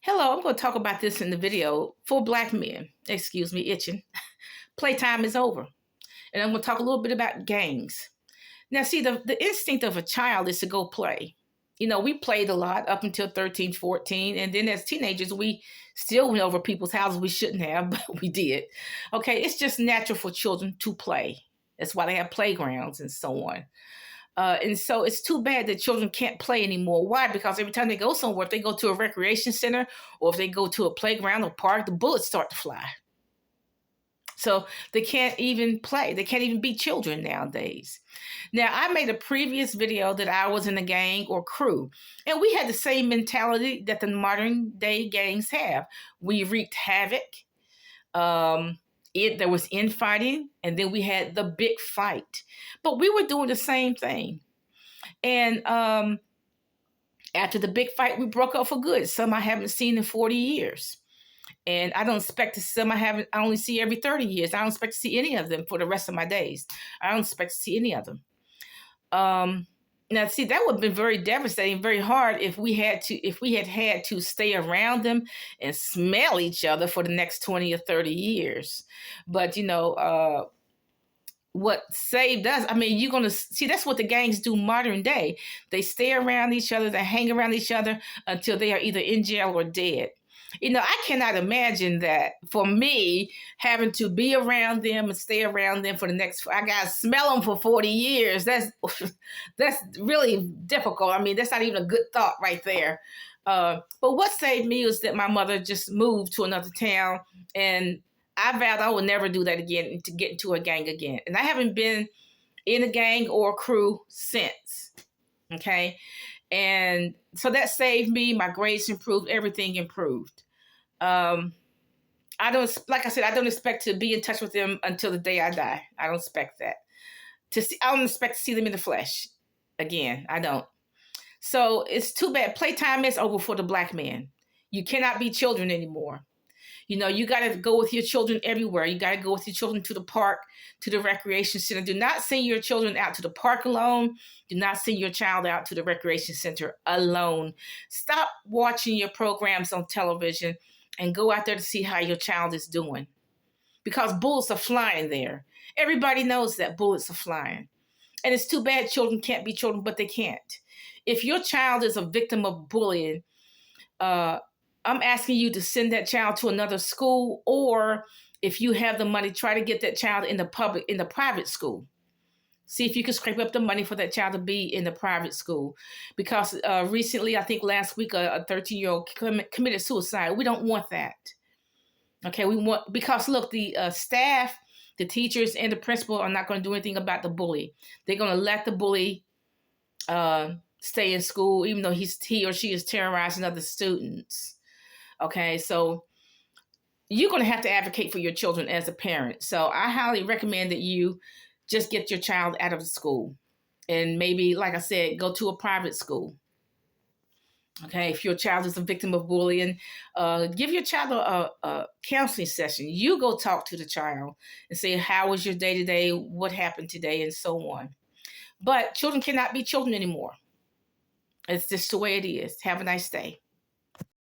Hello, I'm going to talk about this in the video for black men. Excuse me, itching. Playtime is over. And I'm going to talk a little bit about gangs. Now, see, the instinct of a child is to go play. You know, we played a lot up until 13, 14. And then as teenagers, we still went over people's houses we shouldn't have, but we did. Okay, it's just natural for children to play. That's why they have playgrounds and so on. And so it's too bad that children can't play anymore. Why? Because every time they go somewhere, if they go to a recreation center or if they go to a playground or park, the bullets start to fly. So they can't even play. They can't even be children nowadays. Now, I made a previous video that I was in a gang or crew, and we had the same mentality that the modern day gangs have. We wreaked havoc. There was infighting, and then we had the big fight. But we were doing the same thing. And after the big fight, we broke up for good. Some I haven't seen in 40 years. And I don't expect to see some I only see every 30 years. I don't expect to see any of them for the rest of my days. I don't expect to see any of them. Now, see, that would have been very devastating, very hard if we had to stay around them and smell each other for the next 20 or 30 years. But, what saved us, I mean, you're going to see that's what the gangs do modern day. They stay around each other, they hang around each other until they are either in jail or dead. I cannot imagine that for me having to be around them and stay around them for I got to smell them for 40 years. That's really difficult. I mean, that's not even a good thought right there. But what saved me was that my mother just moved to another town, and I vowed I would never do that again, to get into a gang again. And I haven't been in a gang or a crew since. Okay. And so that saved me. My grades improved. Everything improved. I don't expect to be in touch with them until the day I die. I don't expect that. I don't expect to see them in the flesh again. I don't. So it's too bad. Playtime is over for the black man. You cannot be children anymore. You got to go with your children everywhere. You got to go with your children to the park, to the recreation center. Do not send your children out to the park alone. Do not send your child out to the recreation center alone. Stop watching your programs on television and go out there to see how your child is doing. Because bullets are flying there. Everybody knows that bullets are flying. And it's too bad children can't be children, but they can't. If your child is a victim of bullying, I'm asking you to send that child to another school, or if you have the money, try to get that child in the private school. See if you can scrape up the money for that child to be in the private school. Because recently, I think last week, a 13-year-old committed suicide. We don't want that. Okay, because look, the staff, the teachers, and the principal are not going to do anything about the bully. They're going to let the bully stay in school, even though he or she is terrorizing other students. Okay, so you're going to have to advocate for your children as a parent. So I highly recommend that you just get your child out of the school and maybe, like I said, go to a private school. Okay, if your child is a victim of bullying, give your child a counseling session. You go talk to the child and say, how was your day today? What happened today? And so on. But children cannot be children anymore. It's just the way it is. Have a nice day.